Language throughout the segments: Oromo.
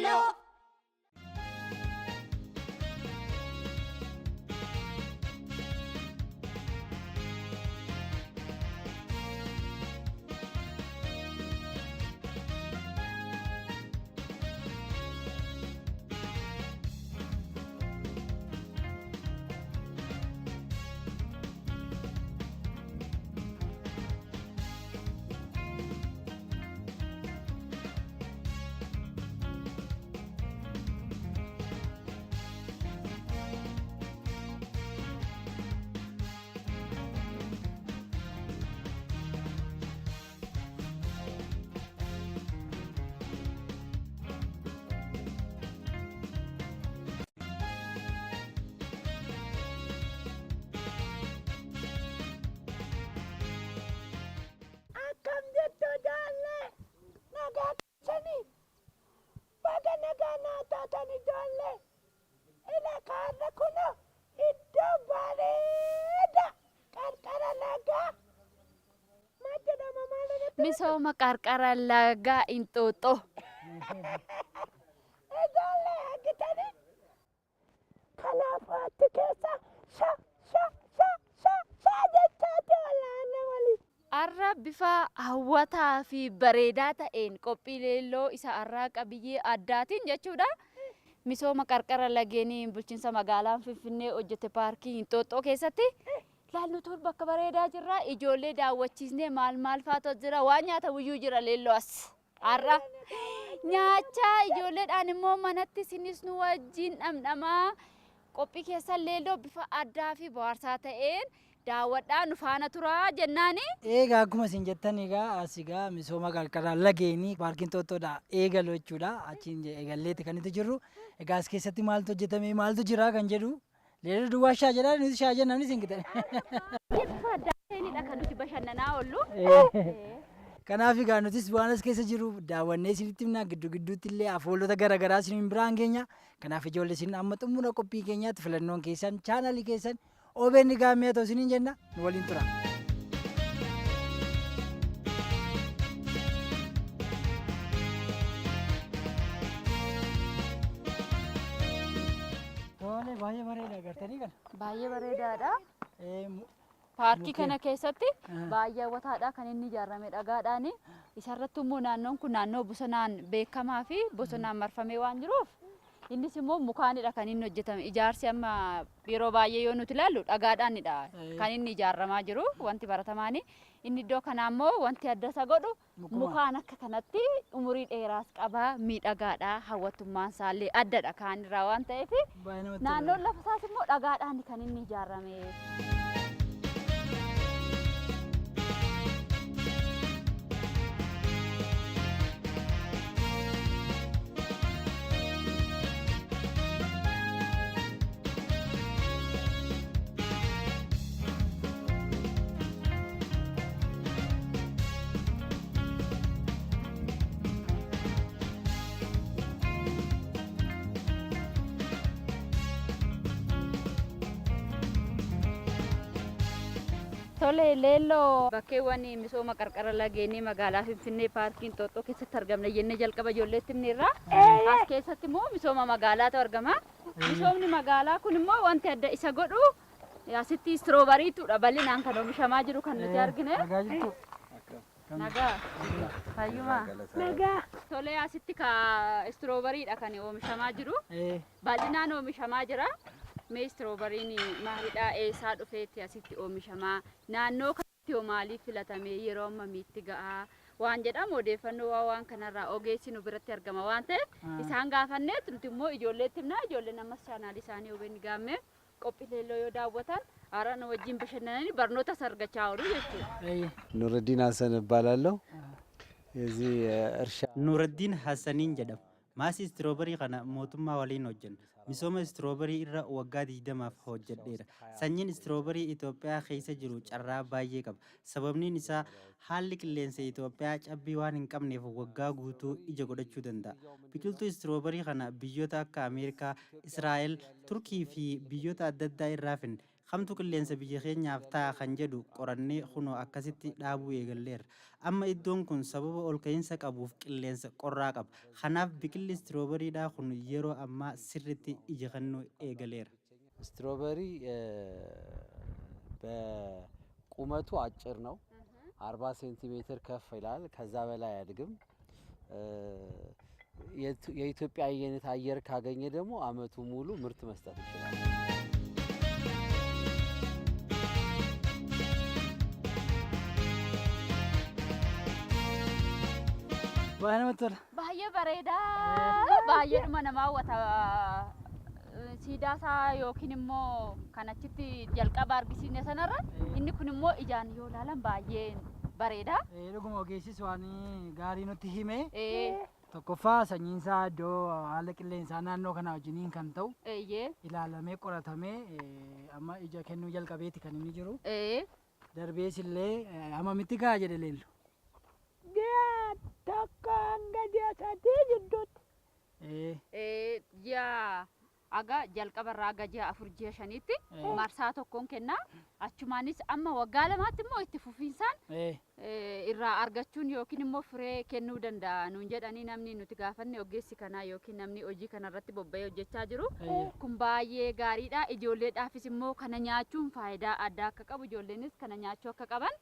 leelloo. Misooma qarqara laga Inxooxxoo. Ijoollee argitanii kanaafuu achi keessa jechaati olaanaa waliin. Har'a bifa hawwataa fi bareedaa ta'een qophii leelloo isa har'aa qabiyyee addaatiin jechuudha. Misooma qarqara lageenii bulchiinsa magaalaa Finfinnee hojjete paarkii Inxooxxoo keessatti laalloo tol bakka bareedaa jirra. Ijoollee daawwachiisnee maal faatu jira waan nyaata wiyyuu jira leelloo as. Har'a nyaacha ijoolleedhaan immoo manatti sinis nu wajjin dhamdhamaa qophii keessa leelloo bifa addaa fi bohaarsaa ta'een daawwadhaa nu faana turaa jennaani. Egaa akkuma isin jettan asigaa misooma qarqara lageenii paarkiin Inxooxxoodha eegaluu jechuudha. Achiin eegalleetti kan itti jirru. Egaa as keessatti maaltu hojjetame maaltu jira kan jedhu leelloo duwwaa shaa jedhaa nuti shaa jennaan isin gitan. Bifa addaa ta'eenidha kan nuti bashannanaa oollu. Kanaaf egaa nutis waan as keessa jiru daawwannee isinitti himna giddu gidduutti illee afoolota garaagaraa isin biraan keenya. Kanaaf ijoollee isin amma xumura qophii keenyaatti filannoon keessan chaanalii keessan OBN gaamee ta'u isiniin jenna nu waliin tura. Baay'ee bareeda agartanii kana. Baay'ee bareedaadha. Paarkii kana keessatti baay'ee hawwataadha kan inni ijaarame dhagaadhaan. Isarratti immoo naannoon kun naannoo bosonaan beekamaa fi bosonaan marfamee waan jiruuf innis immoo mukaanidha kan inni hojjetame. Ijaarsi amma yeroo baay'ee yoo nuti ilaallu dhagaadhaanidha kan inni ijaaramaa jiru wanti baratamaani. Inni iddoo kanaa immoo wanti adda isa godhu mukaan akka kanatti umurii dheeraas qaba miidhagaadha hawwattummaan isaallee addadha kaanirraa waan ta'eef naannoon lafa isaas immoo dhagaadhaan kan inni ijaarame. Tole leelloo bakkeewwan misooma qarqara lageenii magaalaa Finfinnee paarkii Inxooxxoo keessatti argamna jennee jalqaba ijoolleetti himneerra. As keessatti immoo misooma magaalaatu argama. Misoomni magaalaa kun immoo wanti adda isa godhu asitti istiroobeeriitudha bal'inaan kan oomishamaa jiru kan nuti argine. Nagaa. Fayyuma. Nagaa. Tole asitti ka istiroobeeriidha kan oomishamaa jiru. Bal'inaan oomishamaa jira. Mee istiroobeeriin maalidhaa eessaa dhufeetti asitti oomishamaa naannoo kanatti maaliif filatamee yeroo ammamiitti ga'a waan jedhamu odeeffannoo waan kanarraa ogeessi nu biratti argama waan ta'eef isaan gaafanneet nuti immoo ijoolleetti himna ijoolleen ammas chaanaal isaanii OBN gaammee qophii leelloo yoo daawwatan har'a nu wajjin bashannananii barnoota argachaa oolu jechuudha. ኑረዲን ሀሰን እባላለሁ። የዚህ እርሻ ኑረዲን ሀሰኒን jedhama. Maasii istirooberii kana mootummaa waliin hojjenna. Misooma istirooberii irra waggaa 20 hojjedheera. Sanyiin istirooberii Itoophiyaa keessa jiru carraa baay'ee qaba. Sababniin isaa haalli qilleensa Itoophiyaa cabbii waan hin qabneef waggaa guutuu ija godhachuu danda'a. Biqiltuu istirooberii kana biyyoota akka Ameerikaa, Israa'el, Turkii fi biyyoota adda addaa irraa finne. kamtu qilleensa biyya keenyaaf ta'a kan jedhu qorannee kunoo akkasitti dhaabuu eegalleerra. Amma iddoon kun sababa ol ka'iinsa qabuuf qilleensa qorraa qaba. Kanaaf biqilli istiroobeeriidhaa kun yeroo ammaa sirriitti ija kennuu eegaleera. ስትሮበሪ በቁመቱ አጭር ነው። 40 ሴንቲሜትር ከፍ ይላል። ከዛ በላይ አያድግም። የኢትዮጵያ አይነት አየር ካገኘ ደግሞ አመቱ ሙሉ ምርት መስጠት ይችላል። Baay'ee bareeda. Baay'eedhuma nama hawwata. Siidaa isaa yookiin immoo kan achitti jalqaba argisiisne sanarra inni kun immoo ijaan yoo ilaalan baay'ee bareeda. Dhuguma ogeessis waan gaarii nutti hime. Tokkoffaa sanyiin isaa iddoo haala qilleensaa naannoo kana wajjiniin kan ta'u ilaalamee qoratamee amma ija kennuu jalqabeeti kan inni jiru. Darbees illee hammamitti ga'a jedhe leellu. Ji'a tokko hanga ji'a sadii gidduutti. Ji'a aga jalqabarraa aga ji'a 4 ji'a 5tti marsaa tokkoon kenna. Achumaanis amma waggaa lamaatti immoo itti fufiinsaan irraa argachuun yookiin immoo firee kennuu danda'a nuun jedhanii namni nuti gaafanne ogeessi kanaa yookiin namni hojii kanarratti bobba'ee hojjechaa jiru. Kun baay'ee gaariidha. Ijoolleedhaafis immoo kana nyaachuun faayidaa addaa akka qabu ijoolleenis kana nyaachuu akka qaban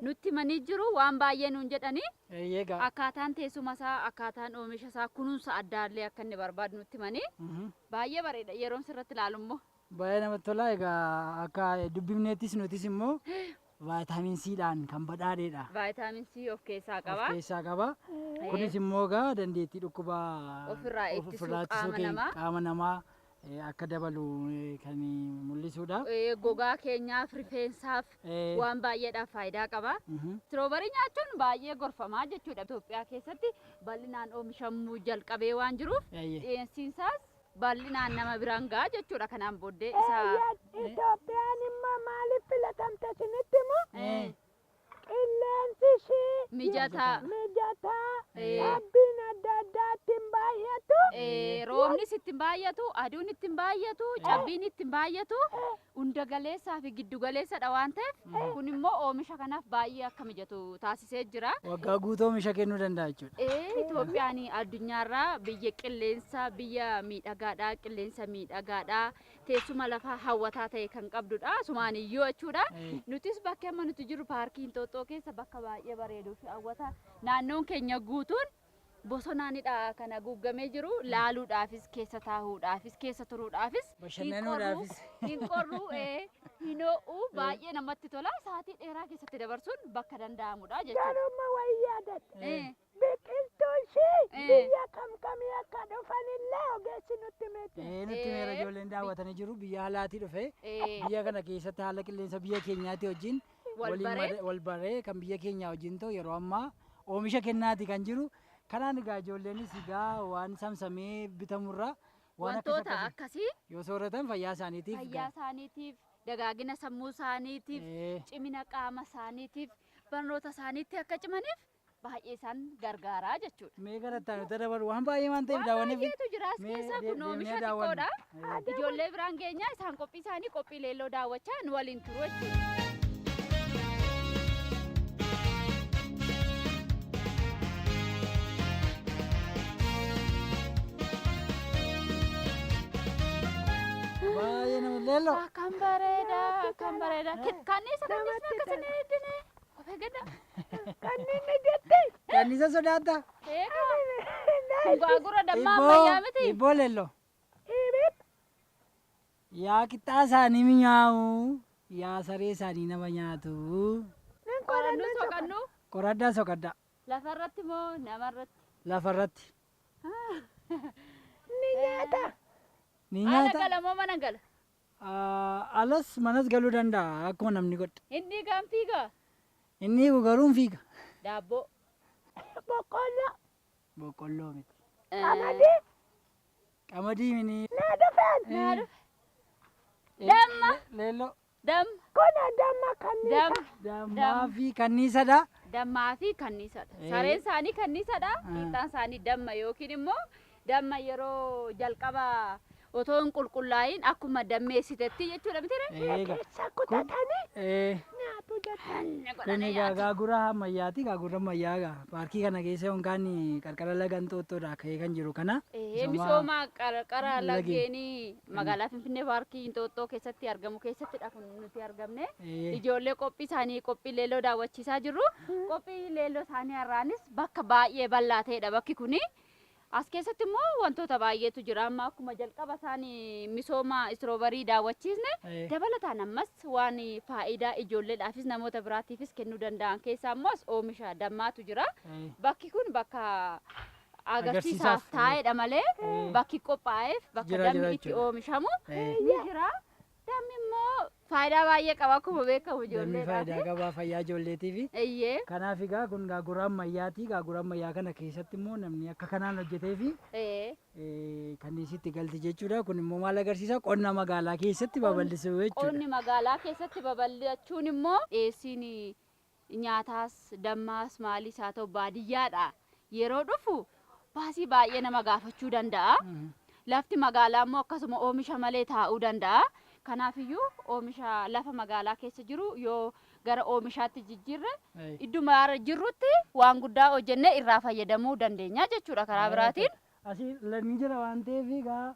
nutti himanii jiru. Waan baay'ee nuun jedhanii akkaataan teessuma isaa akkaataan oomisha isaa kunuunsa addaallee akka inni barbaadu nutti himanii baay'ee bareeda. Yeroon sirratti ilaalu immoo baay'ee namatti tola. Egaa akka dubbifneettis nutis immoo vaayitaamin Cdhaan kan badhaadheedha. Vaayitaamin C of keessaa qaba. Of keessaa qaba. Kunis immoo egaa dandeettii dhukkuba ofirraa ittisuu qaama namaa akka dabalu kan mul'isuudha. Gogaa keenyaaf rifeensaaf waan baay'eedhaaf faayidaa qaba. Istirooberii nyaachuun baay'ee gorfamaa jechuudha. Itoophiyaa keessatti bal'inaan oomishamuu jalqabee waan jiruuf dhiyeessiinsaas bal'inaan nama biraan ga'a jechuudha. Kanaan booddee isaa Itoophiyaan immoo maaliif filatamte isinitti immoo qilleensi ishee mijataa abbiin adda addaa ittiin baay'atu roobnis ittiin baay'atu aduun ittiin baay'atu cabbiin ittiin baay'atu hunda galeessaa fi giddu galeessadha waan ta'eef kun immoo oomisha kanaaf baay'ee akka mijatu taasisee jira. Waggaa guutuu oomisha kennuu danda'a jechuudha. Itoophiyaan addunyaarraa biyya qilleensa biyya miidhagaadha. Qilleensa miidhagaadha. Teessuma lafaa hawwataa ta'e kan qabdudha. Sumaaniyyuu jechuudha. Nutis bakka amma nuti jiru paarkii Inxooxxoo keessa bakka baay'ee bareeduu fi hawwataa naannoon keenya guutuun bosonaanidha kan haguugamee jiru. Laaluudhaafis keessa taa'uudhaafis keessa turuudhaafis bashannanuudhaafis hin qorru hin ho'u baay'ee namatti tola. Sa'aatii dheeraa keessatti dabarsuun bakka danda'amudha jechuudha. garuma wayyaadatti biqiltuun ishee biyya kamkamii akka dhufanillee ogeessi nutti miti. nutti meera ijoolleen daawwatanii jiru. Biyya alaatii dhufe biyya kana keessatti haala qilleensa biyya keenyaatti wajjin wal baree kan biyya keenyaa wajjin ta'u yeroo ammaa oomisha kennaati kan jiru. Kanaan egaa ijoolleenis egaa waan samsamee bitamurraa wantoota akkasii yoo sooratan fayyaa isaaniitiif dagaagina sammuu isaaniitiif cimina qaama isaaniitiif barnoota isaaniitti akka cimaniif baay'ee isaan gargaaraa jechuudha. Mee garattaa nuti dabalu waan baay'ee waan ta'eef daawwanneef baay'eetu jira as keessa kun oomisha xiqqoodha. Ijoollee biraan geenyaa isaan qophii isaanii qophii leelloo daawwachaa nu waliin turu jechuudha. baay'ee nama leello. Kan bareeda kan bareeda kanniisa akkasii eeddine of eeggada. Kanniin jettee Kanniisa sodaata. Gaagura dammaa ammayyaa miti. Ibboo leello. Yaa qixxaa isaanii mi'aawu. Yaa saree isaanii nama nyaatu. Qorannu soqannu. Qoraddaa soqaddaa. Lafarratti moo namarratti? Lafarratti. ni nyaata. Ni Ala nyaata. gala moo mana gala? Alas manas galuu danda'a akkuma namni godhe. Inni kan fiiga? Inni garuu hin fiiga. Daabboo. Boqqolloo. Boqqolloo miti. Qamadii. Qamadii mini. Naa dhufeen. Naa dhufe. Damma. Leello. Damma. Kun damma kanniisa. Dammaa fi kanniisadha. Dammaa fi kanniisadha. Sareen isaanii kanniisadha. Xiixaan isaanii damma yookiin immoo damma yeroo jalqaba otoo hin qulqullaa'in akkuma dammeessitetti jechuudha miti Eega. Keessa kutatanii nyaatu Kuni gaagura ammayyaati. Gaagura ammayyaa paarkii kana keessa yookaan qarqara laga Inxooxxoodhaa ka'ee kan jiru kana. misooma qarqara lageenii magaalaa Finfinnee paarkii Inxooxxoo keessatti argamu keessattidha kun nuti argamne. Ijoollee qophii isaanii qophii leelloo daawwachiisaa jirru. Qophii leelloo isaanii har'aanis bakka baay'ee bal'aa ta'edha bakki kuni. As keessatti immoo wantoota baay'eetu jira. Amma akkuma jalqaba isaanii misooma istirooberii daawwachiisne dabalataan ammas waan faayidaa ijoolleedhaafis namoota biraatiifis kennuu danda'an keessaa immoo oomisha dammaatu jira. Bakki kun bakka agarsiisaaf taa'edha malee bakki qophaa'eef bakka dammi itti oomishamu ni jira. Dammi immoo faayidaa baay'ee qaba akkuma beekamu ijoolleedhaaf. Faayidaa qaba fayyaa ijoolleetiif. Kanaaf egaa kun gaagura ammayyaati. Gaagura ammayyaa kana keessatti immoo namni akka kanaan hojjetee fi kanniisitti galti jechuudha. Kun immoo maal agarsiisa? Qonna magaalaa keessatti babal'isuu jechuudha. Qonni magaalaa keessatti babal'achuun immoo dhiyeessiin nyaataas dammaas maaliis haa ta'u baadiyyaadha. Yeroo dhufu baasii baay'ee nama gaafachuu danda'a. Lafti magaalaa immoo akkasuma oomisha malee taa'uu danda'a. Kanaafiyyuu oomisha lafa magaalaa keessa jiru yoo gara oomishaatti jijjiirre idduma jirrutti waan guddaa hojjennee irraa fayyadamuu dandeenya jechuudha karaa biraatiin. Asii lanni jira waan ta'eef egaa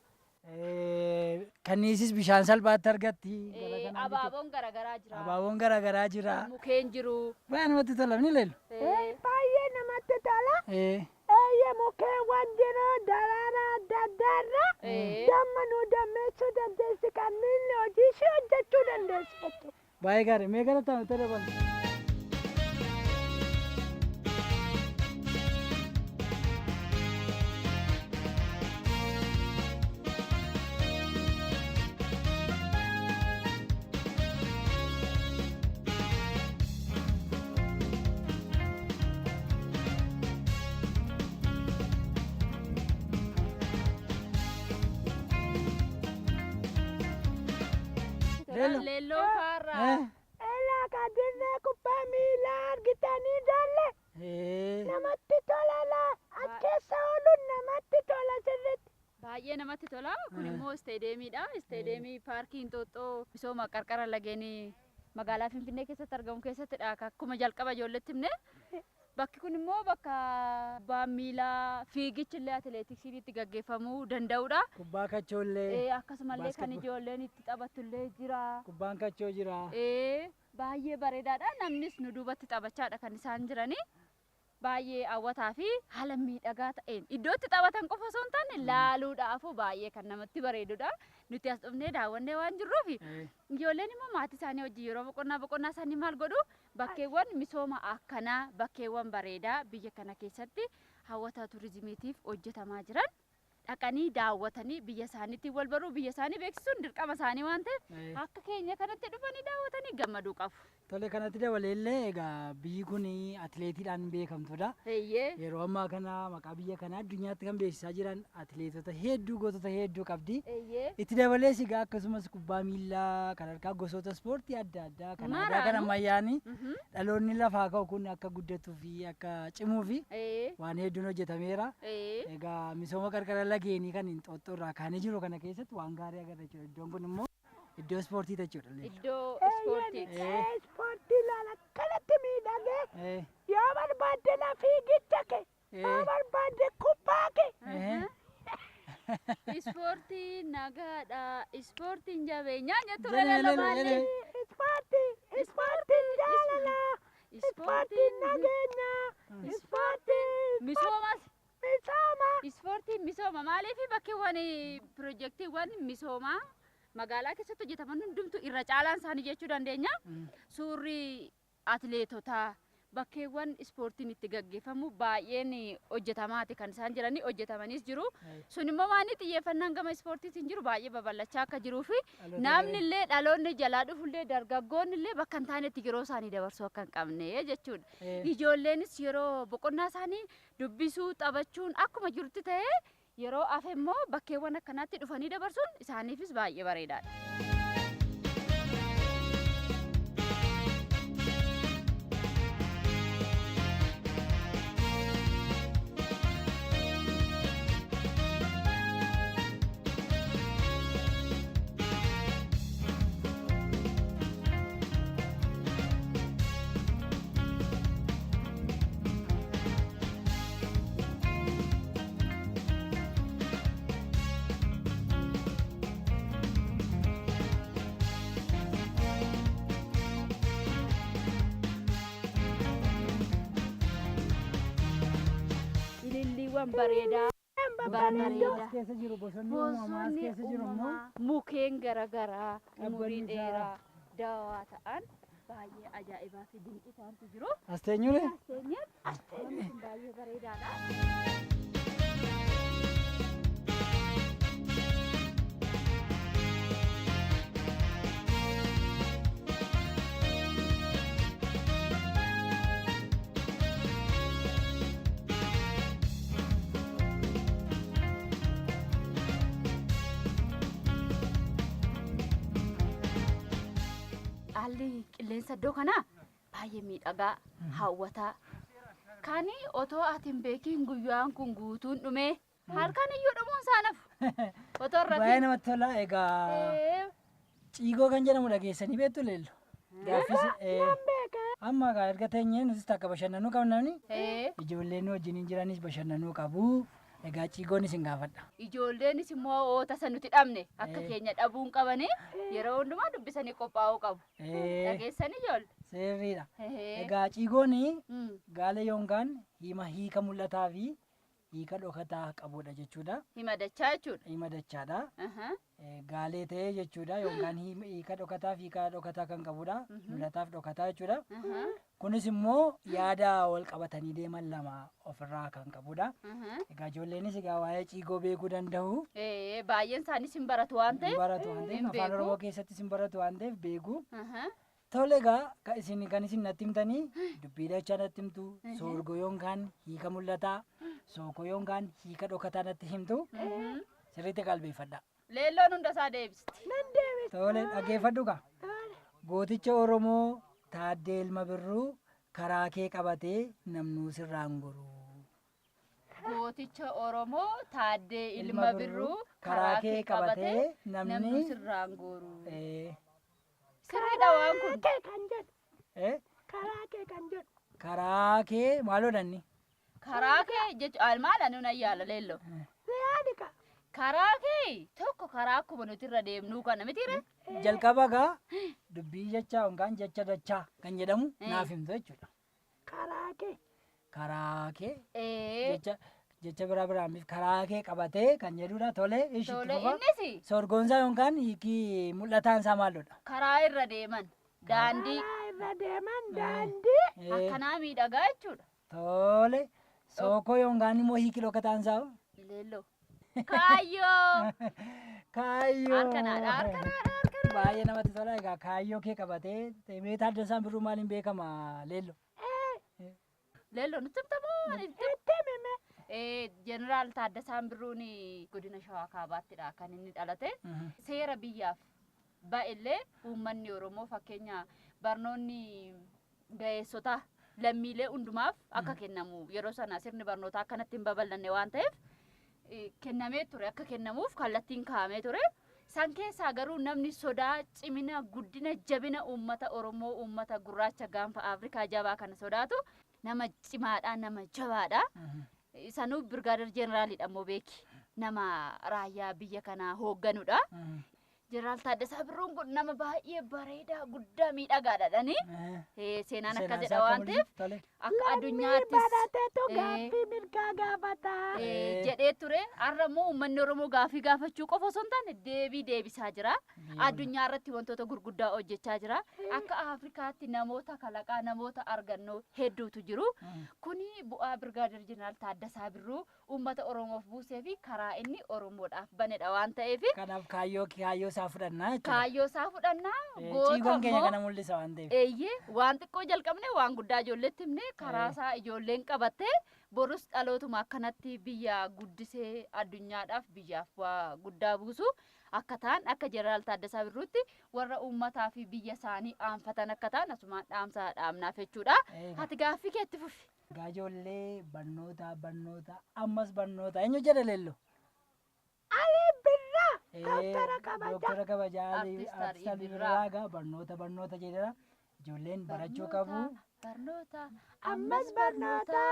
kanniisis bishaan salphaatti argatti. Abaaboon garaagaraa jira. Abaaboon garaagaraa jira. Mukkeen jiru. Baay'ee namatti tola ni leelu. baay'ee namatti tola. Mukkeewwan jiru daraara adda addaarra damma nu dammeessuu dandeessi kanneen hojii ishee hojjechuu dandeessu. Baay'ee gaarii mee gara taa'u ta'e dabalu. Leelloo faarraa. Elaa kadirree kubbaa miilaa argitanii jaalle. Namatti tola laa akeessa ooluun namatti tola sirriitti. Baay'ee namatti tola. Kun immoo isteedeemiidha. Isteedeemii paarkii Inxooxxoo misooma qarqara lageenii magaalaa Finfinnee keessatti argamu keessattidha. Akkuma jalqaba ijoolletti himne. Bakki kun immoo bakka kubbaa miilaa fiigichillee atileetiksiin itti gaggeeffamuu danda'udha. Kubbaa kachoollee. Akkasumallee kan ijoolleen itti taphattullee jira. Kubbaan kachoo jira. Baay'ee bareedaadha. Namnis nu duubatti taphachaadha kan isaan jiranii. Baay'ee hawwataa fi haala miidhagaa ta'een iddoo itti taphatan qofa osoo hin taane laaluudhaafuu baay'ee kan namatti bareedudha. Nuti as dhufnee daawwannee waan jirruuf ijoolleen immoo maatii isaanii wajjin yeroo boqonnaa isaanii maal godhu bakkeewwan misooma akkanaa bakkeewwan bareedaa biyya kana keessatti hawwata turizimiitiif hojjetamaa jiran dhaqanii daawwatanii biyya isaaniitiin wal baruu biyya isaanii beeksisuun dirqama isaanii waan ta'eef akka keenya kanatti dhufanii daawwatanii gammaduu qabu. Tole kanatti dabaleellee egaa biyyi kun atileetiidhaan beekamtudha. Yeroo ammaa kana maqaa biyya kanaa addunyaatti kan beeksisaa jiran atileetota hedduu gootota hedduu qabdi. Itti dabalees egaa akkasumas kubbaa miilaa kan harkaa gosoota ispoortii adda addaa kan aadaa kan ammayyaanii dhaloonni lafaa ka'u kun akka guddatuu fi akka cimuu fi waan hedduun hojjetameera. Egaa misooma qarqara lageenii kan Inxooxxoo irraa kaanee jiru kana keessatti waan gaarii agarra jechuudha. Iddoon kun immoo iddoo ispoortii jechuudha. Iddoo ispoortiiti. Ispoortii laala kanatti miidhagee yoo barbaadde la fiigicha kee yoo barbaadde kubbaa kee. Ispoortii nagaadha. Ispoortiin jabeenyaa jettu leelloo maali? Ispoortiin jaalala. Ispoortiin nageenyaa. Ispoortiin misoomas. Misooma. Ispoortiin misooma maaliif bakkeewwan piroojeektiiwwan misoomaa magaalaa keessatti hojjetaman hundumtu irra caalaan isaanii jechuu dandeenya. Suurri atileetotaa bakkeewwan ispoortiin itti gaggeeffamu baay'een hojjetamaati kan isaan jiranii hojjetamanis jiru. Sun immoo waan xiyyeeffannaan gama ispoortiitiin jiru baay'ee babal'achaa akka jiruu fi namni illee dhaloonni jalaa dhufullee dargaggoonni illee bakka hin taanetti yeroo isaanii dabarsuu akka hin qabne jechuudha. Ijoolleenis yeroo boqonnaa isaanii dubbisuu taphachuun akkuma jirutti ta'ee yeroo hafe immoo bakkeewwan akkanaatti dhufanii dabarsuun isaaniifis baay'ee bareedaadha. Iddoowwan bareedaa. As keessa jiru bosonni uumamaa as keessa jiru immoo Mukkeen garaagaraa umurii Qabbanni isaa. dheeraa daawaa ta'an baay'ee ajaa'ibaa fi dinqii ta'antu jiru. as teenyuure. Keenyan baay'ee bareedaadha. Haalli qilleensa iddoo kanaa baay'ee miidhagaa, hawwataa. Kani otoo ati hin beekiin guyyaan kun guutuun dhumee halkan iyyuu dhumuun isaa nafu. Otoo Baay'ee irratti. namatti tola. Egaa ciigoo kan jedhamu dhageessanii beektu leello. Gaaffis amma egaa erga teenyee nutis takka bashannanuu qabnani. Ijoolleen wajjin jiranis bashannanuu qabu. Egaa ciigoon isin gaafadha. Ijoolleenis immoo oota san nuti dhabne akka keenya dhabuun qabanii yeroo hundumaa dubbisanii qophaa'uu qabu. Dhageessanii ijoolle. Sirriidha. Egaa ciigoon gaala yookaan hiika mul'ataa fi hiika dhokataa qabudha jechuudha. Hima dachaa jechuudha. Hima dachaadha. Gaalee ta'ee jechuudha yookaan hiika dhokataa fi hiika dhokataa kan qabudha. Mul'ataaf dhokataa jechuudha. Kunis immoo yaada wal qabatanii deeman lama ofirraa kan qabudha. Egaa ijoolleenis egaa waa'ee ciigoo beekuu danda'u. Baay'een isaaniis hin baratu waan ta'eef. Baratu waan ta'eef hin afaan beeku. Oromoo keessattis hin baratu waan ta'eef beeku. Tole egaa kan isin natti himtanii dubbii dachaa natti himtu soorgoo yookaan hiika mul'ataa sookoo yookaan hiika dhokataa natti himtu sirriitti qalbeeffadha. Leelloon hunda isaa deebisti. Tole dhaggeeffadhu gaa. Gooticha Oromoo Taaddee Ilma Birruu karaa kee qabatee namnuu sirraan goru. Gooticha Oromoo Taaddee Ilma Birruu karaa kee qabatee namni namni sirraan gooru. eh, Sirriidha waan kun. kan jedhu. eh, Karaa kee kan jedhu. karaa kee maaloo danni? Karaa kee jechuun maal anu na yaala leelloo. Siyaadi ka. Karaa kee tokko karaa akkuma nuti irra deemnuu kana mitiire. Jalqaba gaa dubbii jechaa yookaan jecha dachaa kan jedhamu naaf himtu jechuudha. Karaa kee. Karaa kee Ee jecha biraan karaa kee qabatee kan jedhudha. Tole ishi tole dhufa. innis Sorgoonsaa yookaan hiikii mul'ataan isaa maalodha? karaa irra deeman daandii Karaa irra deeman daandii. akkanaa miidhagaa jechuudha. Tole sookoo yookaan immoo hiikii dhokataan isaa Leelloo. Kaayyoo. kaayyoo. Harkanaadha harkanaadha. Baay'ee namatti tola. Egaa kaayyoo kee qabatee Teemee Taaddasaan Birruu maaliin beekama leello? Leelloo nutti himtamoo Itti mime. Jeneraal Taaddasaan Birruun godina Shawaa Kaabaаттidha kan inni dhalate. Seera biyyaaf baay'illee uummanni Oromoo fakkeenya barnoonni ga'eessota lammiilee hundumaaf akka kennamu yeroo sana sirni barnootaa akkanatti hin babal'anne waan ta'eef kennamee ture akka kennamuuf kallattiin kaa'amee ture. San keessaa garuu namni sodaa cimina guddina jabina uummata Oromoo uummata gurraacha gaanfa Afrikaa jabaa kana sodaatu nama cimaadha nama jabaadha. Sanuu Birgaadir Jeneraalidha immoo beeki nama raayyaa biyya kanaa hoogganudha. Jeneraal Taaddasaa Birruun kun nama baay'ee bareedaa guddaa miidhagaadhaadhani. Seenaan akkas jedha waan ta'eef akka addunyaattis Barateetu gaaffii mirgaa gaafata. jedhee ture. Har'a immoo uummanni Oromoo gaaffii gaafachuu qofa osoo hin taane deebii deebisaa jira. Addunyaa irratti wantoota gurguddaa hojjechaa jira. Akka Afrikaatti namoota kalaqaa namoota argannoo hedduutu jiru. Kuni bu'aa Birgaadir Jeneraal Taaddasaa Birruu uummata Oromoof buusee fi karaa inni Oromoodhaaf banedha waan ta'eef. Kanaaf kaayyoo isaa fudhannaa jechuudha. Kaayyoo isaa fudhannaa. Ciigoon keenya kana mul'isa waan ta'eef. Eeyyee waan xiqqoo jalqabne waan guddaa ijoolleetti himne karaa isaa ijoolleen qabattee borus dhalootuma akkanatti biyya guddisee addunyaadhaaf biyyaaf waa guddaa buusu akka ta'an akka Jeneraal Taaddasaa Birruutti warra uummataa fi biyya isaanii aanfatan akka ta'an asumaan dhaamsa dhaamnaaf jechuudha. Ati gaaffii keetti fufi. Egaa ijoollee barnoota ammas barnoota eenyu jedha leello? Ali Birraa. Dooktara kabajaa. Dooktara kabajaa Artiist Artiist Alii Birraa egaa barnoota jedhera. Ijoolleen barachuu qabu. Barnoota Ammas barnoota.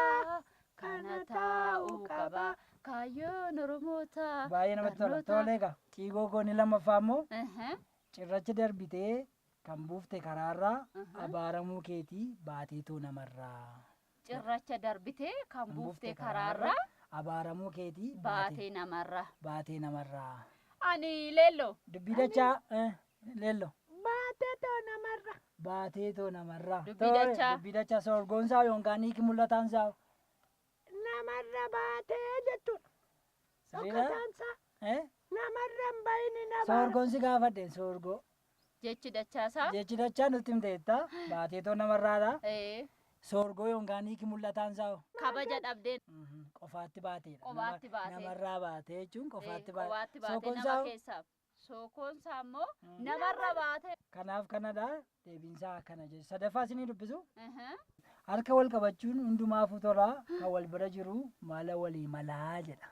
kana taa'uu qaba kaayyoon Oromoota. Baay'ee namatti tola. Tole egaa ciigoo gooni lammaffaa immoo cirracha darbitee kan buufte karaarraa abaaramuu keetii baateetu namarraa. Cirracha darbitee kan buufte karaarraa abaaramuu keetii baatee namarra. baatee namarraa. Ani leello. Dubbii dachaa leello. Baatee too namarra. Baatee too namarraa. Dubbii dachaa. Dubbii dachaa soorgoonsaa yookaan hiiki mul'ataansaa. Namarra baatee jechuudha. Sirriidha? Dhokataansaa. Namarra hin bayini namarra. Soorgoonsi gaafadhe soorgoo. Jechi dachaasaa. Jechi dachaa nutti himteetta baatee too namarraadha. Ee. Soorgoo yookaan hiiki mul'ataansaa. Kabaja dhabdeen. Qofaatti baateedha. Qofaatti baatee. Namarraa baatee jechuun qofaatti baatee. Qofaatti baatee nama keessaaf. Sookoonsaa immoo namarra baatee. Kanaaf kanadha deebiinsaa akkana jechuudha. Sadaffaa isinii dubbisu. Harka wal qabachuun hundumaafuu tolaa kan wal bira jiru mala walii malaa jedha.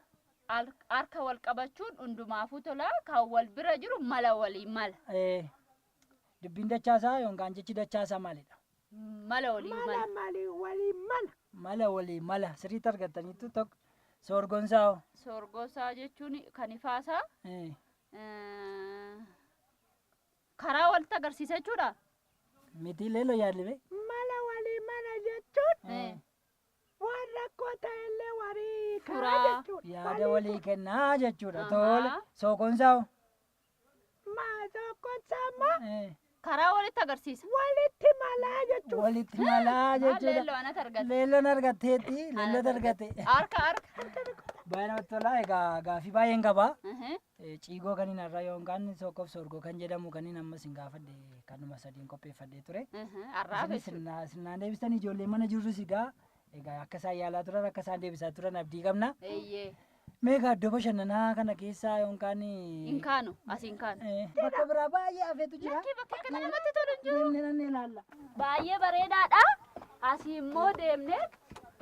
Harka wal qabachuun hundumaafuu tolaa kan wal bira jiru mala walii mala. Dubbiin dachaasaa yookaan jechi dachaasaa maalidha? Mala walii mala. Mala walii mala sirriitti argattaniitu tokko soorgoonsaa. Soorgoonsaa jechuun kan ifaasaa karaa walitti agarsiisa jechuudha. Miti leello yaadlibe. Mala walii mala jechuun waan rakkoo ta'ellee warii Furaa. jechuudha. Yaada walii kennaa jechuudha. Tole sookoonsaa. Sookoonsaa immoo Karaa walitti agarsiisa. walitti malaa jechuudha. Walitti malaa jechuudha. Leelloo anatti argate. Leelloon argatteetti leelloon argate. Harka. Baay'ee namatti tola. Egaa gaaffii baay'een qaba. Ciigoo kan hin har'a yookaan sookoof soorgoo kan jedhamu kan hin ammas hin gaafadhe kanuma sadiin qopheeffadhee ture. Har'aaf Sirnaan deebistan ijoollee mana jirrus egaa akka isaan yaalaa turan akka isaan deebisaa turan abdii qabna. Eeyyee. Meeqa iddoo bashannanaa kana keessaa yookaan Hin kaanu asiin kaanu. bakka biraa baay'ee hafeetu jira. Bakka kana namatti tolu hin jiru. Deemnee nan ilaalla. Baay'ee bareedaadha. Asii immoo deemnee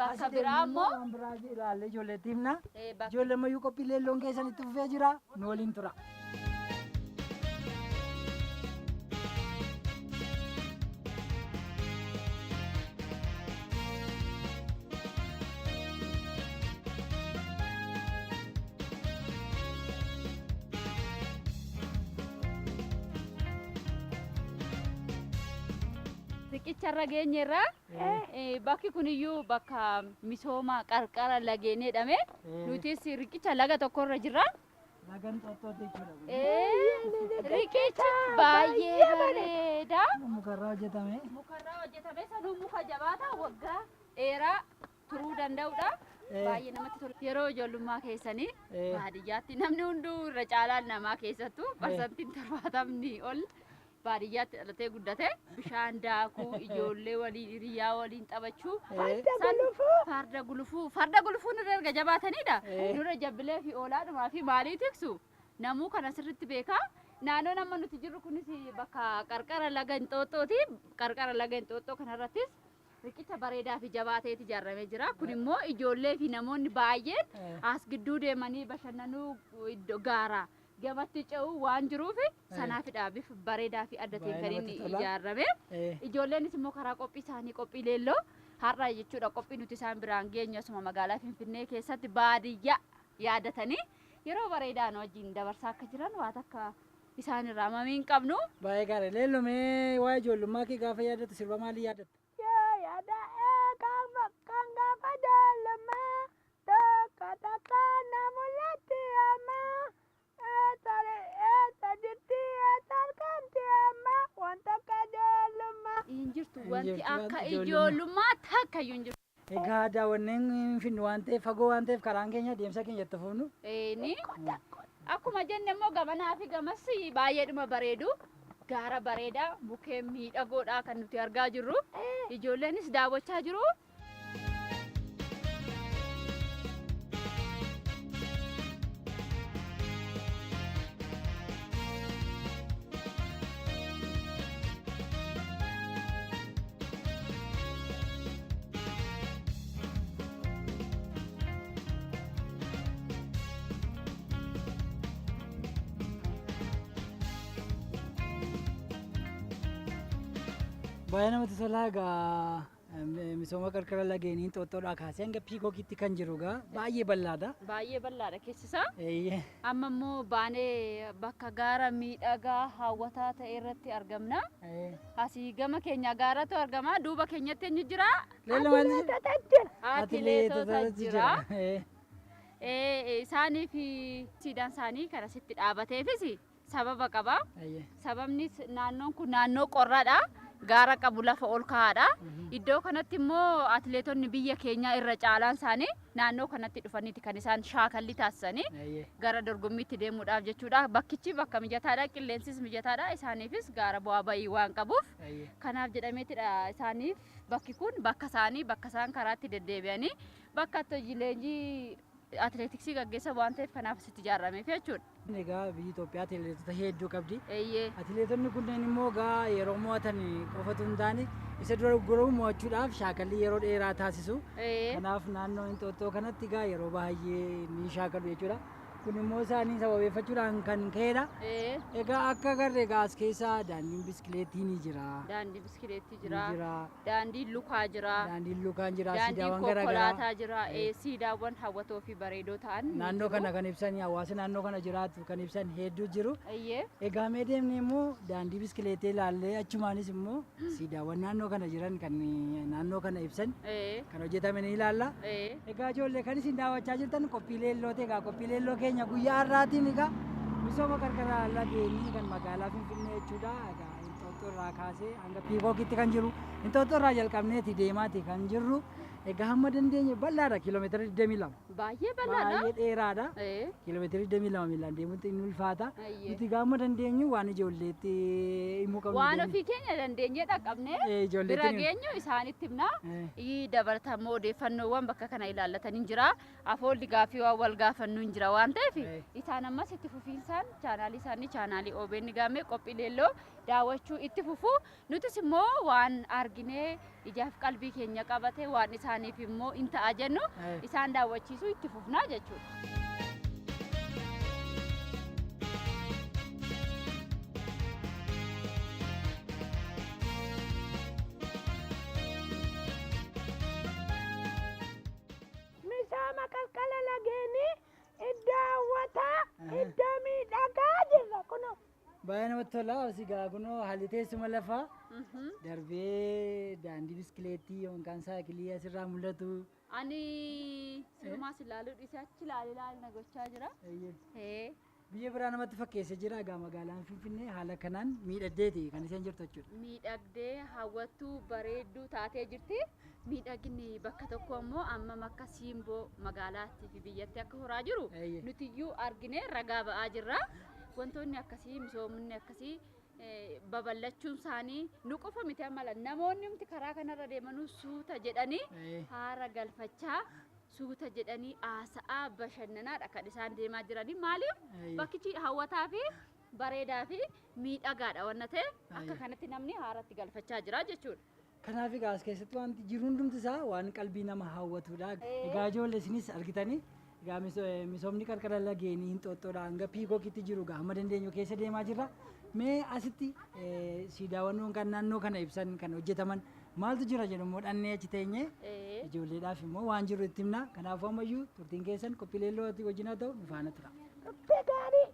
bakka biraa immoo waan biraa ilaallee ijoolleetti himna. bakka Ijoollee mayyuu qophii leelloon keessan itti fufee jira. Nu waliin tura. riqicharra geenyerraa bakki kuniyyuu bakka misooma qarqara lageen jedhame nutis riqicha laga tokkorra jirra. Lagan xoxxootti jechuudha. Riqichi baay'ee bareeda. Mukarraa hojjetame. Mukarraa hojjetame sanuu muka jabaata waggaa dheeraa turuu danda'udha. Baay'ee namatti tola. Yeroo ijoollummaa keessanii baadiyyaatti namni hunduu irra caalaan namaa keessattuu parsantiin 70 ol baadiyyaatti dhalatee guddate bishaan daakuu ijoollee waliin hiriyaa waliin taphachuu farda gulufuu nurra erga jabaatanidha. Nurra jabbilee fi oolaadhumaa fi maalii tiksu namuu kana sirriitti beekaa. Naannoo nama nuti jirru kunis bakka qarqara laga Inxooxxooti. Qarqara laga Inxooxxoo kanarrattis riqicha bareedaa fi jabaateeti ijaaramee jira. Kun immoo ijoollee fi namoonni baay'een as gidduu deemanii bashannanuu iddoo gaaraa gamatti ce'uu waan jiruuf sanaafidha bifa bareedaa fi adda ta'een kan inni ijaarame. Ijoolleenis immoo karaa qophii isaanii qophii leelloo har'a jechuudha qophii nuti isaan biraan geenyu asuma magaalaa Finfinnee keessatti baadiyyaa yaadatanii yeroo bareedaan wajjin dabarsaa akka jiran waan akka isaan irraa mamii hin qabnu. Baay'ee gaarii leellumee waa'ee ijoollummaa kee gaafa yaadatte sirba maalii yaadatte? Yaada kan gaafa ijoollummaa takka na mul'atti ammaa. Injirtu wanti akka ijoollummaa takka iyyuu injirtu. Egaa daawwanneen finnu waan ta'eef fagoo waan ta'eef karaan keenya deemsa keenya itti fufnu. Ni akkuma jenne immoo gamanaa fi gamas baay'eedhuma bareedu. Gaara bareedaa mukkeen miidhagoodhaa kan nuti argaa jirru. Ijoolleenis daawwachaa jiru. Baay'ee namatti tola egaa misooma qarqara lageenii Inxooxxoodhaa kaasee hanga Piikookitti kan jiru egaa baay'ee bal'aadha. Baay'ee bal'aadha keessisaa. Eeyyee. Amma immoo baanee bakka gaara miidhagaa hawwataa ta'e irratti argamna. Asii gama keenya gaaratu argama. Duuba keenyatti eenyu jira? Leelloo maal? Atileetota jira. Isaanii fi siidaan isaanii kan asitti dhaabateefis sababa qaba. Sababni naannoon kun naannoo qorraadha. Gaara qabu lafa ol ka'aadha. Iddoo kanatti immoo atileetonni biyya keenyaa irra caalaan isaanii naannoo kanatti dhufaniiti kan isaan shaakalli taasisanii gara dorgommiitti deemuudhaaf jechuudha. Bakkichi bakka mijataadha, qilleensis mijataadha. Isaaniifis gaara bu'aa bayii waan qabuuf kanaaf jedhameetidha isaaniif bakki kun bakka isaanii bakka isaan karaatti deddeebi'anii bakka leenjii atileetiksii gaggeessa waan ta'eef kanaaf asitti ijaarameef jechuudha. Egaa biyyi Itoophiyaa atileetota hedduu qabdi. Atileetonni kunneen immoo egaa yeroo mo'atan qofatu hin taane isa dura gurguramu mo'achuudhaaf shaakalli yeroo dheeraa taasisu. Kanaaf naannoo Inxooxxoo kanatti egaa yeroo baay'ee ni shaakalu jechuudha. Kun immoo isaanii sababeeffachuudhaan kan ka'edha. Egaa akka agarre egaa as keessa daandiin biskileetii ni jira. Daandiin biskileetii jira. Daandiin lukaa jira. Daandiin lukaan jira. Daandiin konkolaataa jira. Siidaawwan hawwatoo fi bareedoo ta'an. Naannoo kana kan ibsan hawaasa naannoo kana jiraatu kan ibsan hedduu jiru. Egaa mee deemnee immoo daandii biskileetii ilaallee achumaanis immoo siidaawwan naannoo kana jiran kan naannoo kana ibsan kan hojjetame ni ilaalla. Egaa ijoollee kan isin daawwachaa jirtan qophii leellooti. Egaa qophii leelloo keenya guyyaa har'aatiin egaa misooma qarqara lageenii kan magaalaa Finfinnee jechuudha. Egaa Inxooxxoo irraa kaasee hanga Piikookitti kan jiru Inxooxxoo irraa jalqabneeti deemaati kan jirru. Egaa hamma dandeenye bal'aadha kiiloomeetira 22. Baay'ee bal'aadha. Baay'ee dheeraadha. Kiiloomeetira 22 miilaan deemuutti inni ulfaata. Nuti hamma dandeenyu waan ijoolleetti himuu qabnu. Waan ofii keenya dandeenye dhaqqabnee bira geenyu isaanitti himna. Dabalatamoo odeeffannoowwan bakka kana ilaallatan hin jira. Afoolli gaaffii waan wal gaafannu hin jira waan ta'eef isaan ammas itti fufiinsaan chaanaalii isaanii chaanaalii OBN gaamee qophii leelloo daawwachuu itti fufu. Nutis immoo waan arginee ijaaf qalbii keenya qabate waan isaaniif immoo in ta'a jennu isaan daawwachiisuu itti fufnaa jechuudha. Misooma qalqala lageenii iddoo hawwataa iddoo miidhagaa jirra kunoo. Baay'ee namatti tola. Egaa kunoo haalli teessuma lafaa darbee daandii biskileetii yookaan saayikilii asirraa mul'atu. Ani sirumaas ilaaluu dhiisee achi ilaalee na gochaa jira. Biyya biraa namatti fakkeessee jira. Egaa magaalaan Finfinnee haala kanaan miidhagdeeti kan isheen jirtu jechuudha. Miidhagdee hawwattuu bareedduu taatee jirti. Miidhaginni bakka tokko immoo ammam akka siimboo magaalaatti fi biyyatti akka horaa jiru nutiyyuu arginee ragaa ba'aa jirra. Wantoonni akkasii misoomni akkasii babal'achuun isaanii nu qofa miti amala namoonni nuti karaa kanarra deemanuu suuta jedhanii haara galfachaa suuta jedhanii haasa'aa bashannanaadha kan isaan deemaa jiranii. Maaliif bakkichi hawwataa fi bareedaa fi miidhagaadha waan ta'eef akka kanatti namni haaratti galfachaa jira jechuudha. Kanaaf egaa as keessatti wanti jiru hundumti isaa waan qalbii nama hawwatudha. Egaa ijoollee isinis argitanii egaa misoomni qarqara lageenii Inxooxxoodhaa hanga Piikookitti jiru egaa hamma dandeenyu keessa deemaa jirra. Mee asitti siidaawwan kan naannoo kana ibsan kan hojjetaman maaltu jira jedhu immoo dhannee achi teenye ijoolleedhaaf immoo waan jiru itti himna. Kanaafuu ammayyuu turtiin keessan qophii leelloo wajjin haa ta'u nu faana tura. Gaarii.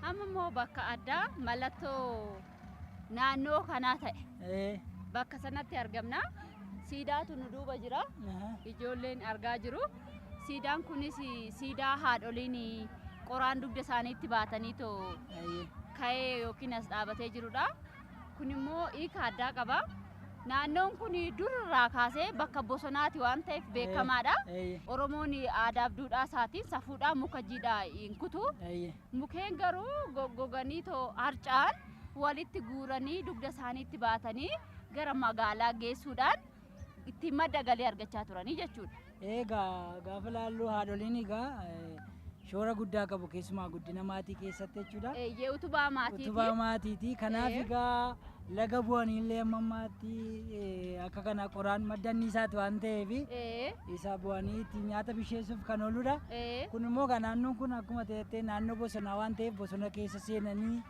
Amma immoo bakka addaa mallattoo naannoo kanaa ta'e bakka sanatti argamna. Siidaatu nu duuba jira. Ijoolleen argaa jiru. Siidaan kunis siidaa haadholiin qoraan dugda isaaniitti baatanii too ka'ee yookiin as dhaabatee jirudha. Kun immoo hiika addaa qaba. Naannoon kun durarraa kaasee bakka bosonaati waan ta'eef beekamaadha. Oromoon aadaaf duudhaa isaatiin safuudhaan muka jiidhaa hin kutu. Mukeen garuu goggoganii too harca'an walitti guuranii dugda isaaniitti baatanii gara magaalaa geessuudhaan ittiin madda galii argachaa turanii jechuudha. Egaa gaafa laalluu haadholiin egaa shoora guddaa qabu keessumaa guddina maatii keessatti jechuudha. Utubaa maatiiti. Utubaa maatiiti. Kanaaf egaa laga bu'anii illee amma maatii akka kana qoraan madda anniisaati waan ta'eef isa bu'anii ittiin nyaata bisheessuuf kan ooludha. Kun immoo naannoon kun akkuma ta'etti naannoo bosonaa waan ta'eef bosona keessa seenanii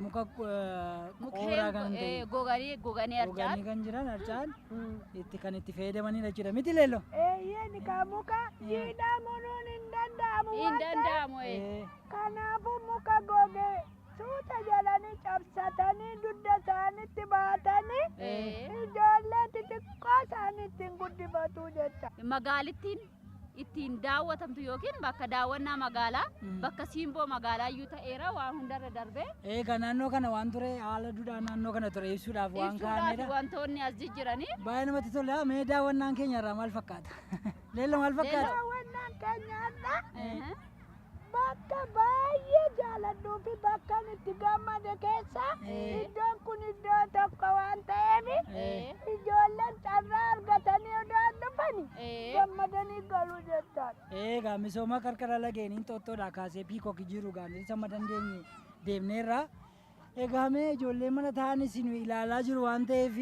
muka qooraa kan ta'e goganii arjaan. goganii kan jiran arjaan itti kan itti fayyadamanidha jechuudha. Miti leello? Eeyyeen ka muka jiidhaa muruun hin danda'amu Hin waan ta'eef danda'amu. kanaafuu muka gogee suuta jedhanii cabsatanii dugda isaanitti baatanii ijoollee xixiqqoo isaanii ittiin guddifatu jecha. Magaalittiin ittiin daawwatamtu yookiin bakka daawwannaa magaalaa bakka siimboo magaalaa iyyuu ta'eera waan hundarra darbee. Egaa naannoo kana waan ture haala duudhaa naannoo kana ture ibsuudhaaf waan kaa'amedha. Wantoonni as jijjiiranii. Baay'ee namatti tola. Mee daawwannaan keenya irraa maal fakkaata? Leello maal fakkaata? Daawwannaan keenyarra bakka baay'ee jaaladhuu fi bakka itti gammade keessa iddoon kun iddoo tokko waan ta'eef ijoolleen carraa argatanii odoo dhufani gammadanii galuu jechaadha. Egaa misooma qarqara lageeniin Xooxxoodhaa kaasee piikookii jiru gaanirisa amma dandeenye deemneerra. Egaa mee ijoollee mana ta'an isin ilaalaa jiru waan ta'eef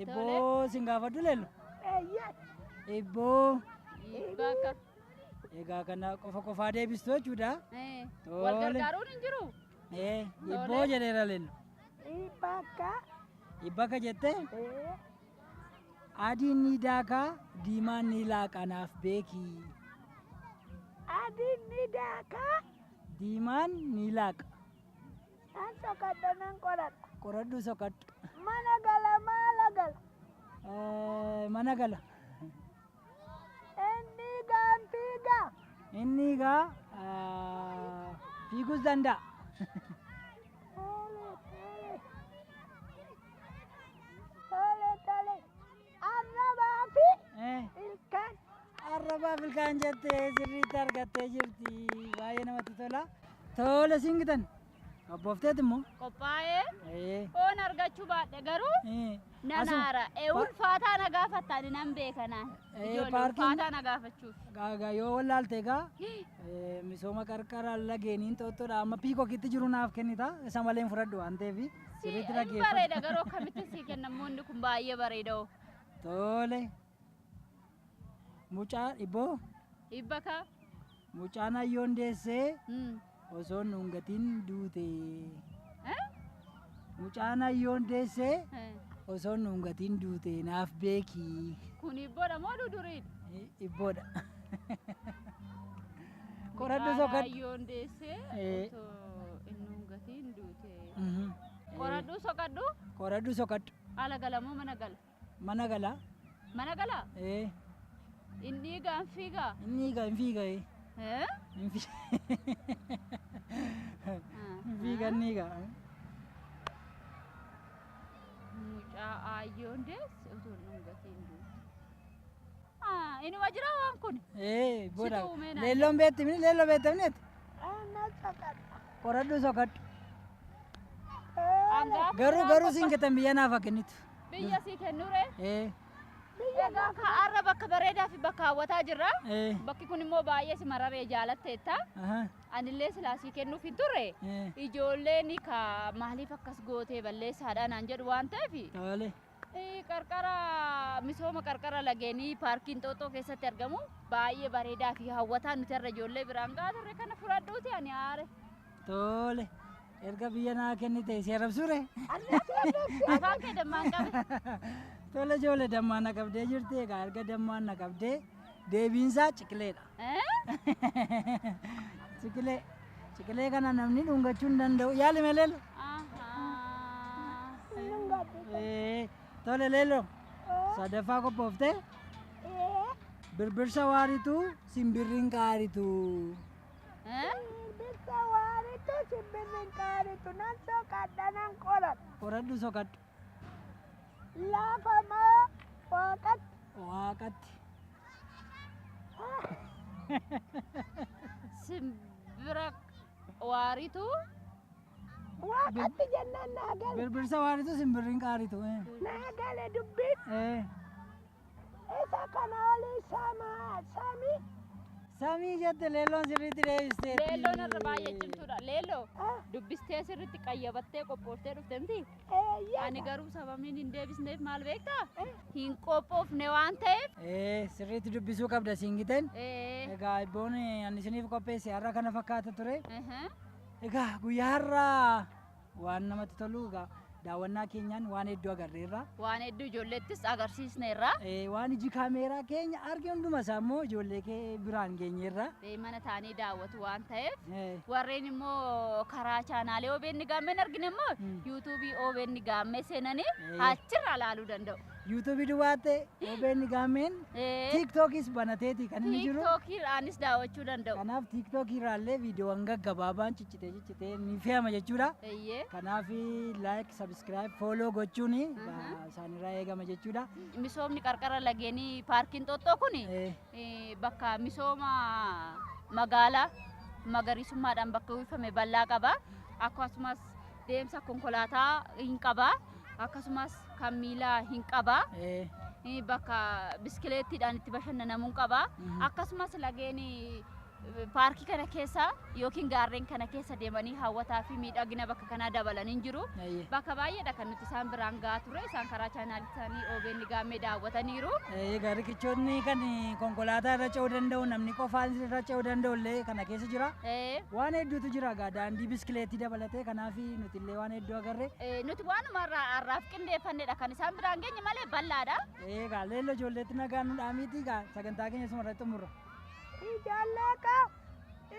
ibboo isin gaafadhu leello. Ibboo. Bakka. Egaa kana qofaa deebistu jechuudha. Wal gargaaruun hin jiru. Ibboo jedheera leello. Ibbaka jettee adiin ni daakaa diimaan ni laaqa naaf beeki. Adiin ni daakaa. Diimaan ni laaqa. Nan soqadha nan qoradha. Qoradhu soqadhu. Mana gala maala gala. Mana gala. Inni egaa fiiguus danda'a. Arrabaa fi ilkaan. Arrabaa fi ilkaan jettee sirriitti argattee jirti. Baay'ee namatti tola. Tole singitan. Qophoofteet immoo. Qophaa'ee oon argachuu baadhe garuu nanaara ulfaataa na gaafattaan nan beekanaan ijoollee ulfaataa na gaafachuuf. Yoo wallaalte egaa misooma qarqara lageeniin Xooxxoodhaa amma piikookitti jiru naaf kennita isa malee hin fudhadhu waan ta'eef sirriitti dhaggeeffadhu. Bareeda garuu akkamitti sii kennamoonni kun baay'ee bareeda. Tole. Mucaa ibboo. Ibba kaa. Mucaan hayyoon deessee. Osoo nuungatiin duute. Mucaan hayyoon deessee osoo nuungatiin duute naaf beeki. Kun ibboodha moo duduriidha? Ibboodha. Qoradhu soqadhu. Hayyoon deessee osoo nuungatiin duute. Qoradhu soqadhu. Qoradhu soqadhu. Ala gala moo mana gala? Mana gala. Mana gala? Inni egaa hin fiigaa? Inni egaa hin fiigaa. Fiiganni egaa. Mucaa hayyoon deesse osoo nuungatiin duute. Inuma jira waan kun? Booda leelloon beekti mini leelloo beektamneeti? Qoradhu soqadhu. Garuu siin kennan biyya naaf haa kennitu. Biyya sii kennuree? Egaa har'a bakka bareedaa fi bakka hawwataa jirra. Bakki kun immoo baay'ee si mararee jaalatteetta. Anillee silaa sii kennuuf hin turre. Ijoolleen maaliif akkas gootee balleessaadha naan jedhu waan ta'eef. Qarqara misooma qarqara lageenii paarkiin Xooxxoo keessatti argamu baay'ee bareedaa fi hawwataa nuti irra ijoollee biraan gahaa turre kana fudhadhuuti ani aare. Tole. Erga biyya naa kennite si arrabsuure. Afaan kee dammaan qabe. Tole ijoollee dammaan na qabdee jirti egaa erga dammaan na qabdee deebiinsaa ciqileedha. Ciqilee kana namni dhungachuu hin danda'u yaalime leello. Tole leello sadaffaa qophooftee birbirsa waaritu simbirriin qaaritu. Birbirsa waaritu simbirriin qaaritu nan soqadha nan qoradha. Qoradhu soqadhu. Lafa moo waaqatti? Waaqatti. Simbira waaritu. Waaqatti jennaan naa gale. Birbirsa waaritu simbirriin qaaritu. Naa gale dubbiin. Isa kana olii samii. Samii jette leelloon sirriitti deebistee. Leelloon irra baay'ee cimtuudha. Leelloo dubbistee sirriitti qayyabattee qophooftee dhufte miti. Ani garuu sababiin hin deebisneef maal beektaa? Hin qophoofne waan ta'eef. Sirriitti dubbisuu qabda siin giteen. Egaa ibboon ani isiniif qopheesse har'a kana fakkaata ture. Egaa guyyaa har'aa waan namatti tolu egaa daawwannaa keenyaan waan hedduu agarreerra. Waan hedduu ijoolleettis agarsiisneerra. Waan iji kaameeraa keenya arge hunduma isaa immoo ijoollee kee biraan geenyeerra. Mana taanii daawwatu waan ta'eef warreen immoo karaa chaanaalee OBN Gaammeen argine immoo yuutuubii OBN Gaammee seenanii achirra ilaaluu danda'u. yuutuubii duwwaate OBN Gaammeen tiiktookis banateeti kan inni jiru. Tiiktookiiraanis daawwachuu danda'u. Kanaaf tiiktookirraallee viidiyoowwan gaggabaabaan ciccitee ni fe'ama jechuudha. Kanaaf laayik sabiskiraayib fooloo gochuun isaanirraa eegama jechuudha. Misoomni qarqara lageenii paarkiin Xoxxoo kun bakka misooma magaalaa magariisummaadhaan bakka uwwifame bal'aa qaba. Akkasumas deemsa konkolaataa hin qaba. Akkasumas kan miilaa hin qaba. Bakka biskileettiidhaan itti bashannanamuun qaba. Akkasumas lageen paarkii kana keessa yookiin gaarreen kana keessa deemanii hawwataa fi miidhagina bakka kanaa dabalanii jiru. Bakka baay'eedha kan nuti isaan biraan gahaa ture. Isaan karaa chaanaalii isaanii OBN Gaammee daawwataniiru. Egaa riqichoonni kan konkolaataa irra ce'uu danda'u namni qofaan irra ce'uu danda'u illee kana keessa jira. Waan hedduutu jira egaa daandii biskileettii dabalatee kanaaf nuti illee waan hedduu agarre. Nuti waanuma har'aaf qindeeffannedha kan isaan biraan geenye malee bal'aadha. Egaa leello ijoolleetti nagaan nu dhaamiiti egaa sagantaa keenya sumarratti xumurra. Ijallaka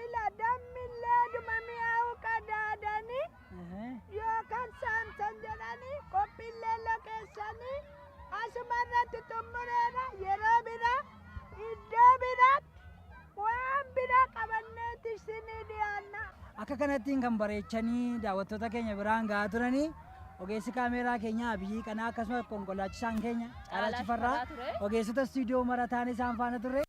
ila dammillee dhuma mi'aawu qadaadanii yookaan saamsan jedhanii qophiillee lokeessanii asumarratti xumureera yeroo biraa iddoo biraatti waan biraa qabanneeti isinii dhiyaanna. Akka kanattiin kan bareechanii daawwattoota keenya biraan gahaa turanii ogeessi kaameeraa keenya Abiyyi Qanaa akkasumas konkolaachisaan keenya Caalaa Shifarraa ogeessota istuudiyoo marataan isaan faana turre.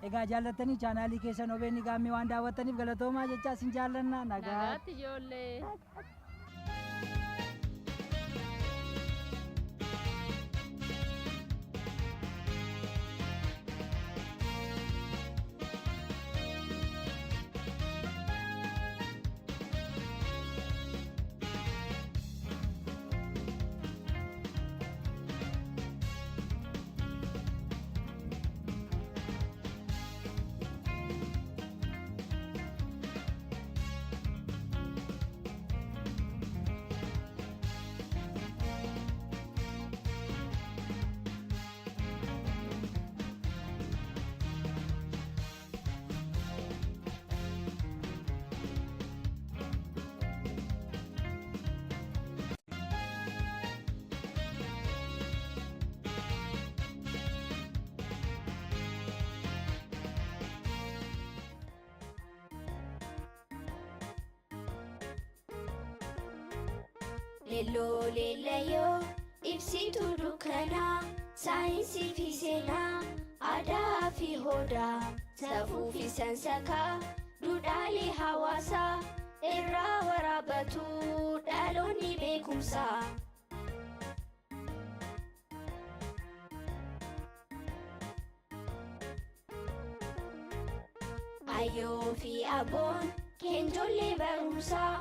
Egaa jaallattanii chaanaalii keessan OBN Gaammee waan daawwattaniif galatoomaa jechaa isin jaallanna. Nagaatti ijoollee. Lelo lelayo ibsituu dukkanaa saayinsii fi seenaa aadaa fi hodaa safuu fi sansakaa duudhaalee hawaasaa irraa waraabatu dhaloonni beekumsaa. Ayyoo fi abboon keenjollee barumsaa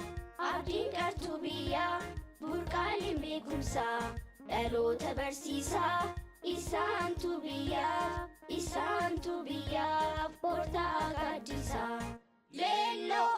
abdiin qartuu biyyaa. Burqaaleen beekumsaa dhaloota barsiisaa isaantu biyyaaf portaa gaaddisaa. Leelloo